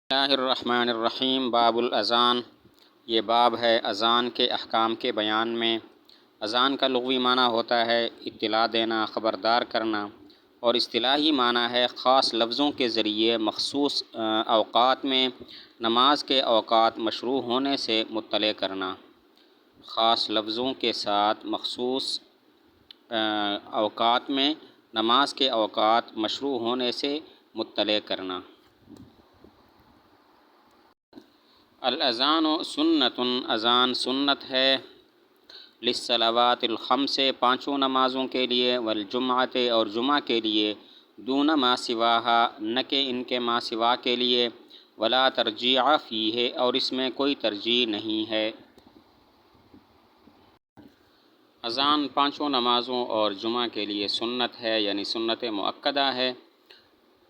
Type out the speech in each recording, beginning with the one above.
اللہ الرحمن الرحیم باب الاذان۔ یہ باب ہے اذان کے احکام کے بیان میں۔ اذان کا لغوی معنی ہوتا ہے اطلاع دینا، خبردار کرنا، اور اصطلاحی معنی ہے خاص لفظوں کے ذریعے مخصوص اوقات میں نماز کے اوقات مشروع ہونے سے مطلع کرنا۔ خاص لفظوں کے ساتھ مخصوص اوقات میں نماز کے اوقات مشروع ہونے سے مطلع کرنا۔ الاذان سنت، اذان سنت ہے، للصلوات الخمس، پانچوں نمازوں کے لیے، والجمعۃ، اور جمعہ کے لیے، دون ما سواہا، نہ کہ ان کے ما سوا کے لیے، ولا ترجیع فیہ، اور اس میں کوئی ترجیح نہیں ہے۔ اذان پانچوں نمازوں اور جمعہ کے لیے سنت ہے، یعنی سنت مؤکدہ ہے۔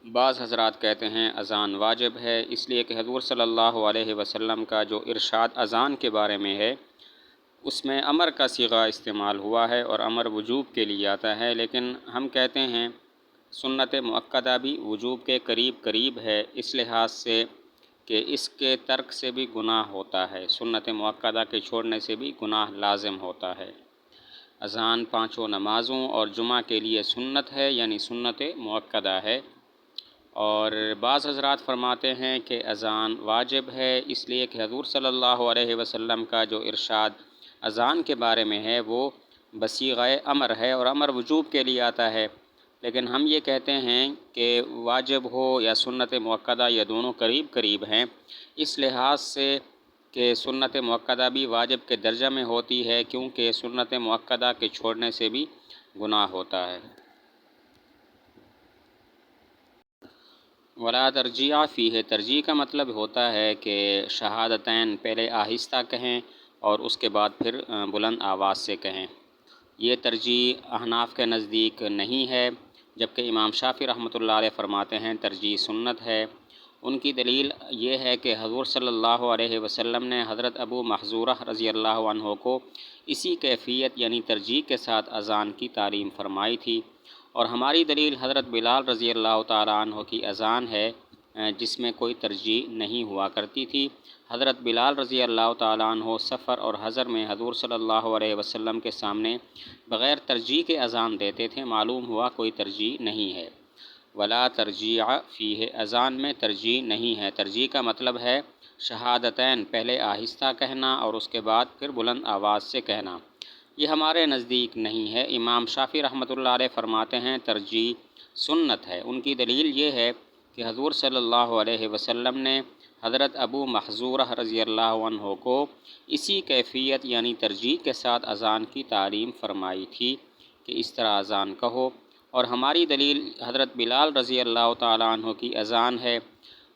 بعض حضرات کہتے ہیں اذان واجب ہے، اس لیے کہ حضور صلی اللہ علیہ وسلم کا جو ارشاد اذان کے بارے میں ہے اس میں امر کا صیغہ استعمال ہوا ہے اور امر وجوب کے لیے آتا ہے، لیکن ہم کہتے ہیں سنت مؤکدہ بھی وجوب کے قریب قریب ہے، اس لحاظ سے کہ اس کے ترک سے بھی گناہ ہوتا ہے، سنت مؤکدہ کے چھوڑنے سے بھی گناہ لازم ہوتا ہے۔ اذان پانچوں نمازوں اور جمعہ کے لیے سنت ہے، یعنی سنت مؤکدہ ہے۔ اور بعض حضرات فرماتے ہیں کہ اذان واجب ہے، اس لیے کہ حضور صلی اللہ علیہ وسلم کا جو ارشاد اذان کے بارے میں ہے وہ بصیغہ امر ہے اور امر وجوب کے لیے آتا ہے، لیکن ہم یہ کہتے ہیں کہ واجب ہو یا سنت مؤکدہ، یہ دونوں قریب قریب ہیں، اس لحاظ سے کہ سنت مؤکدہ بھی واجب کے درجہ میں ہوتی ہے، کیونکہ سنت مؤکدہ کے چھوڑنے سے بھی گناہ ہوتا ہے۔ ولا ترجیع فیہ، ترجیع کا مطلب ہوتا ہے کہ شہادتین پہلے آہستہ کہیں اور اس کے بعد پھر بلند آواز سے کہیں۔ یہ ترجیح احناف کے نزدیک نہیں ہے، جبکہ امام شافعی رحمۃ اللہ علیہ فرماتے ہیں ترجیح سنت ہے۔ ان کی دلیل یہ ہے کہ حضور صلی اللہ علیہ وسلم نے حضرت ابو محذورہ رضی اللہ عنہ کو اسی کیفیت یعنی ترجیح کے ساتھ اذان کی تعلیم فرمائی تھی، اور ہماری دلیل حضرت بلال رضی اللہ تعالیٰ عنہ کی اذان ہے جس میں کوئی ترجیح نہیں ہوا کرتی تھی۔ حضرت بلال رضی اللہ تعالیٰ عنہ سفر اور حضر میں حضور صلی اللہ علیہ وسلم کے سامنے بغیر ترجیح کے اذان دیتے تھے، معلوم ہوا کوئی ترجیح نہیں ہے۔ ولا ترجیع فیہ، اذان میں ترجیح نہیں ہے۔ ترجیح کا مطلب ہے شہادتین پہلے آہستہ کہنا اور اس کے بعد پھر بلند آواز سے کہنا، یہ ہمارے نزدیک نہیں ہے۔ امام شافعی رحمۃ اللہ علیہ فرماتے ہیں ترجیح سنت ہے۔ ان کی دلیل یہ ہے کہ حضور صلی اللہ علیہ وسلم نے حضرت ابو محذورہ رضی اللہ عنہ کو اسی کیفیت یعنی ترجیح کے ساتھ اذان کی تعلیم فرمائی تھی کہ اس طرح اذان کہو، اور ہماری دلیل حضرت بلال رضی اللہ تعالیٰ عنہ کی اذان ہے،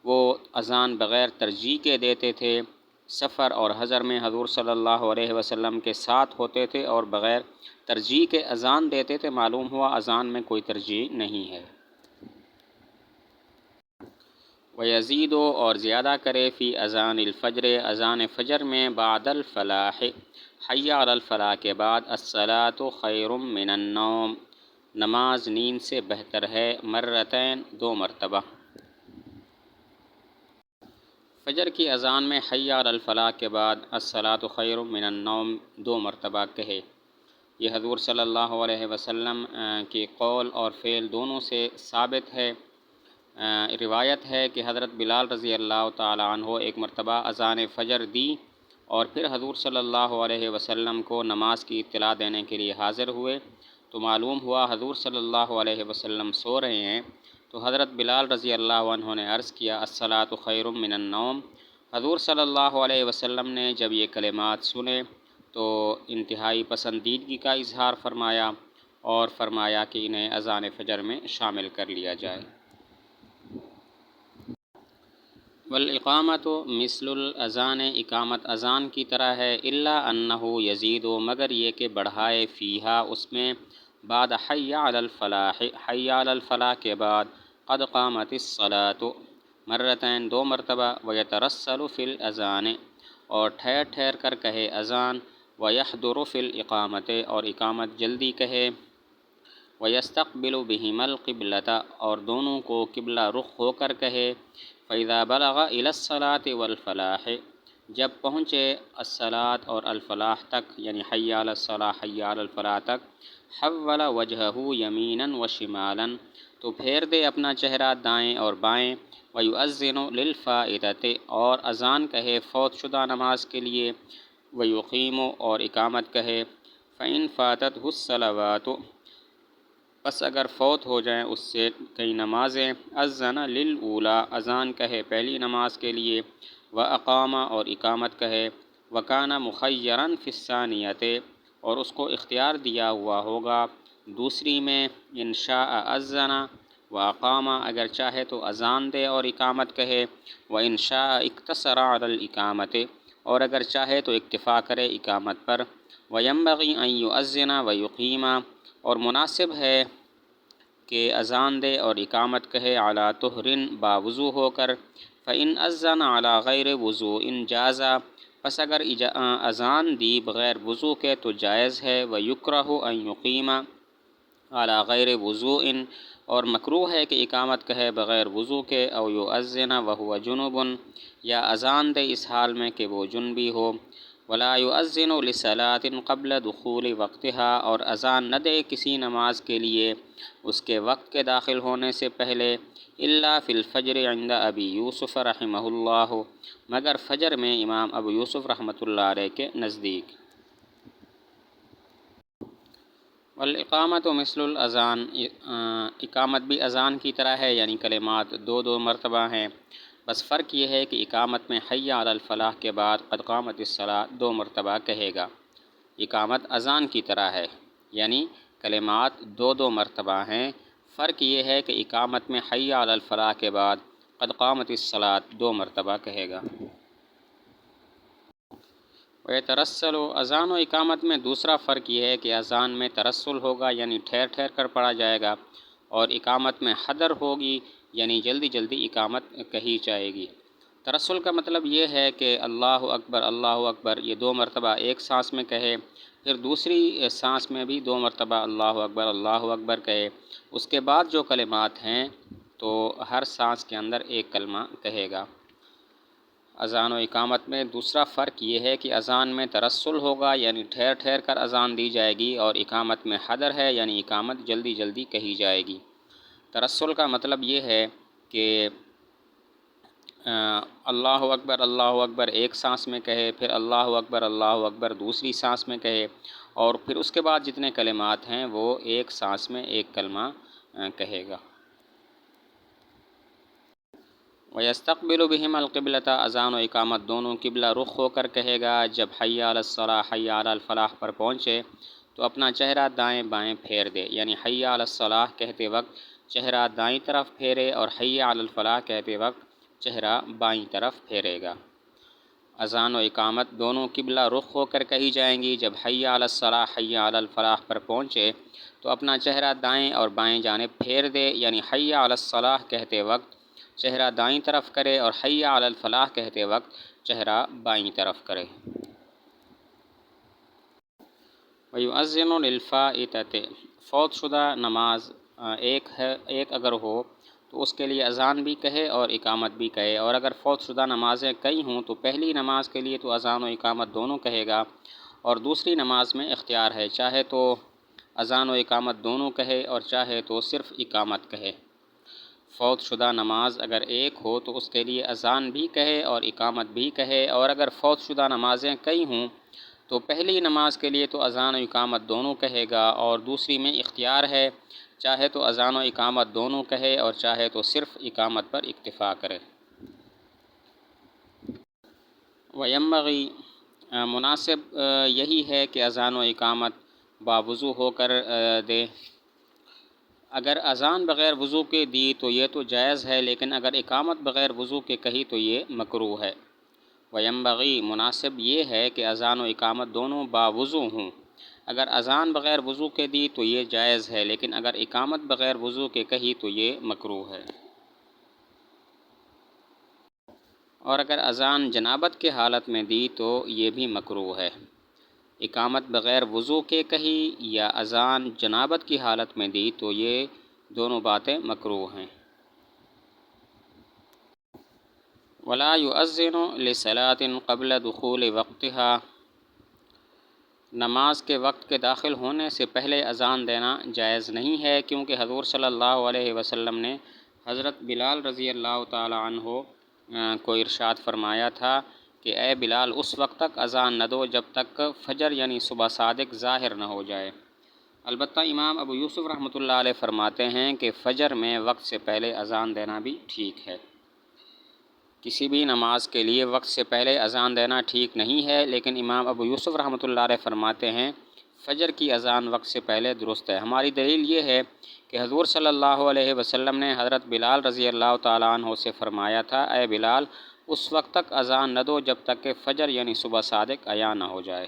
وہ اذان بغیر ترجیح کے دیتے تھے، سفر اور حضر میں حضور صلی اللہ علیہ وسلم کے ساتھ ہوتے تھے اور بغیر ترجیح کے اذان دیتے تھے، معلوم ہوا اذان میں کوئی ترجیح نہیں ہے۔ وَيَزِيدُ، اور زیادہ کرے، فی اذان الفجر، اذان فجر میں، بعد الفلاح، حی علی الفلاح کے بعد، الصلاۃ خیر من النوم، نماز نیند سے بہتر ہے، مرتین، دو مرتبہ۔ فجر کی اذان میں حی علی الفلاح کے بعد الصلاۃ خیر من النوم دو مرتبہ کہے۔ یہ حضور صلی اللہ علیہ وسلم کی قول اور فعل دونوں سے ثابت ہے۔ روایت ہے کہ حضرت بلال رضی اللہ تعالیٰ عنہ ایک مرتبہ اذان فجر دی اور پھر حضور صلی اللہ علیہ وسلم کو نماز کی اطلاع دینے کے لیے حاضر ہوئے، تو معلوم ہوا حضور صلی اللہ علیہ وسلم سو رہے ہیں، تو حضرت بلال رضی اللہ عنہ نے عرض کیا الصلاۃ خیر من النوم۔ حضور صلی اللہ علیہ وسلم نے جب یہ کلمات سنے تو انتہائی پسندیدگی کا اظہار فرمایا اور فرمایا کہ انہیں اذان فجر میں شامل کر لیا جائے۔ والاقامۃ مثل الاذان، اقامت اذان کی طرح ہے، الا انہ یزید، مگر یہ کہ بڑھائے، فیہا اس میں، بعد حی علی الفلاح، حی علی الفلاح کے بعد، قد قامت الصلاۃ، مرتین، دو مرتبہ، ویترسل فی الاذان، اور ٹھہر ٹھہر کر کہے اذان، ویحضر فی الاقامۃ، اور اقامت جلدی کہے، ویستقبل بہما القبلۃ، اور دونوں کو قبلہ رخ ہو کر کہے، فَإِذَا بَلَغَ إِلَى الصَّلَاةِ وَالْفَلَاحِ، جب پہنچے الصلاۃ اور الفلاح تک، یعنی حی علی الصلاح حی علی الفلاح تک، حول وجہہ یمینا وشمالا، تو پھیر دے اپنا چہرہ دائیں اور بائیں، ویؤذن للفائتۃ، اور اذان کہے فوت شدہ نماز کے لیے، ویقیم، اور اقامت کہے، فإن فاتتہ الصلوات، پس اگر فوت ہو جائیں اس سے کئی نمازیں، اذن للأولی، اذان کہے پہلی نماز کے لیے، واقام، اور اقامت کہے، وکان مخیرا فی الثانیۃ، اور اس کو اختیار دیا ہوا ہوگا دوسری میں، ان شاء اذن واقام، اگر چاہے تو اذان دے اور اقامت کہے، وان شاء اقتصر علی الاقامۃ، اور اگر چاہے تو اکتفا کرے اقامت پر، وینبغی ان یؤذن ویقیم، اور مناسب ہے کہ اذان دے اور اقامت کہے، علی طہر، باوضو ہو کر، فإن اذن علی غیر وضوء جاز، پس اگر اذان دی بغیر وضو کے تو جائز ہے، ویکرہ ان یقیم علی غیر وضوء، اور مکروہ ہے کہ اقامت کہے بغیر وضو کے، او یؤذن وہو جنب، یا اذان دے اس حال میں کہ وہ جنبی ہو، ولا یؤذن لصلاۃ قبل دخول وقتها، اور اذان نہ دے کسی نماز کے لیے اس کے وقت کے داخل ہونے سے پہلے، الا فی الفجر عند ابی یوسف رحمہ اللہ، مگر فجر میں امام ابو یوسف رحمۃ اللہ علیہ کے نزدیک۔ والاقامت مثل الاذان، اقامت بھی اذان کی طرح ہے، یعنی کلمات دو دو مرتبہ ہیں، بس فرق یہ ہے کہ اقامت میں حی علی الفلاح کے بعد قد قامت الصلاۃ دو مرتبہ کہے گا، اقامت اذان کی طرح ہے، یعنی کلمات دو دو مرتبہ ہیں، فرق یہ ہے کہ اقامت میں حی علی الفلاح کے بعد قد قامت الصلاۃ دو مرتبہ کہے گا۔ ویترسل، اذان و اقامت میں دوسرا فرق یہ ہے کہ اذان میں ترسل ہوگا، یعنی ٹھہر ٹھہر کر پڑھا جائے گا، اور اقامت میں حدر ہوگی، یعنی جلدی جلدی اقامت کہی جائے گی۔ ترسل کا مطلب یہ ہے کہ اللہ اکبر یہ دو مرتبہ ایک سانس میں کہے، پھر دوسری سانس میں بھی دو مرتبہ اللہ اکبر کہے، اس کے بعد جو کلمات ہیں تو ہر سانس کے اندر ایک کلمہ کہے گا۔ اذان و اقامت میں دوسرا فرق یہ ہے کہ اذان میں ترسل ہوگا، یعنی ٹھہر ٹھہر کر اذان دی جائے گی، اور اقامت میں حدر ہے، یعنی اقامت جلدی جلدی کہی جائے گی۔ ترسل کا مطلب یہ ہے کہ اللہ اکبر ایک سانس میں کہے، پھر اللہ اکبر دوسری سانس میں کہے، اور پھر اس کے بعد جتنے کلمات ہیں وہ ایک سانس میں ایک کلمہ کہے گا۔ وَيَسْتَقْبِلُ بِهِمَا الْقِبْلَةَ، اذان و اقامت دونوں قبلہ رخ ہو کر کہے گا، جب حی علی الصلاح حی علی الفلاح پر پہنچے تو اپنا چہرہ دائیں بائیں پھیر دے، یعنی حی علی الصلاح کہتے وقت چہرہ دائیں طرف پھیرے، اور حی علی الفلاح کہتے وقت چہرہ بائیں طرف پھیرے گا۔ اذان و اقامت دونوں قبلہ رخ ہو کر کہی جائیں گی، جب حی علی الصلاح حی علی الفلاح پر پہنچے تو اپنا چہرہ دائیں اور بائیں جانب پھیر دے، یعنی حی علی الصلاح کہتے وقت چہرہ دائیں طرف کرے، اور حی علی الفلاح کہتے وقت چہرہ بائیں طرف کرے۔ وَيُؤَذِّنُ لِلْفَائِتَةِ، فوت شدہ نماز ایک اگر ہو تو اس کے لیے اذان بھی کہے اور اقامت بھی کہے، اور اگر فوت شدہ نمازیں کئی ہوں تو پہلی نماز کے لیے تو اذان و اقامت دونوں کہے گا، اور دوسری نماز میں اختیار ہے، چاہے تو اذان و اقامت دونوں کہے اور چاہے تو صرف اقامت کہے۔ فوت شدہ نماز اگر ایک ہو تو اس کے لیے اذان بھی کہے اور اقامت بھی کہے، اور اگر فوت شدہ نمازیں کئی ہوں تو پہلی نماز کے لیے تو اذان و اقامت دونوں کہے گا، اور دوسری میں اختیار ہے، چاہے تو اذان و اقامت دونوں کہے اور چاہے تو صرف اقامت پر اکتفا کرے۔ وینبغی، مناسب یہی ہے کہ اذان و اقامت باوضو ہو کر دے، اگر اذان بغیر وضو کے دی تو یہ تو جائز ہے، لیکن اگر اقامت بغیر وضو کے کہی تو یہ مکروہ ہے۔ وینبغی، مناسب یہ ہے کہ اذان و اقامت دونوں باوضو ہوں، اگر اذان بغیر وضو کے دی تو یہ جائز ہے، لیکن اگر اقامت بغیر وضو کے کہی تو یہ مکروہ ہے۔ اور اگر اذان جنابت کے حالت میں دی تو یہ بھی مکروہ ہے۔ اقامت بغیر وضو کے کہی یا اذان جنابت کی حالت میں دی تو یہ دونوں باتیں مکروہ ہیں۔ ولا يؤذن لصلاة قبل دخول وقتها، نماز کے وقت کے داخل ہونے سے پہلے اذان دینا جائز نہیں ہے، کیونکہ حضور صلی اللہ علیہ وسلم نے حضرت بلال رضی اللہ تعالی عنہ کو ارشاد فرمایا تھا کہ اے بلال، اس وقت تک اذان نہ دو جب تک فجر یعنی صبح صادق ظاہر نہ ہو جائے۔ البتہ امام ابو یوسف رحمۃ اللہ علیہ فرماتے ہیں کہ فجر میں وقت سے پہلے اذان دینا بھی ٹھیک ہے۔ کسی بھی نماز کے لیے وقت سے پہلے اذان دینا ٹھیک نہیں ہے، لیکن امام ابو یوسف رحمۃ اللہ علیہ فرماتے ہیں فجر کی اذان وقت سے پہلے درست ہے۔ ہماری دلیل یہ ہے کہ حضور صلی اللہ علیہ وسلم نے حضرت بلال رضی اللہ تعالیٰ عنہ سے فرمایا تھا اے بلال، اس وقت تک اذان نہ دو جب تک کہ فجر یعنی صبح صادق عیاں نہ ہو جائے۔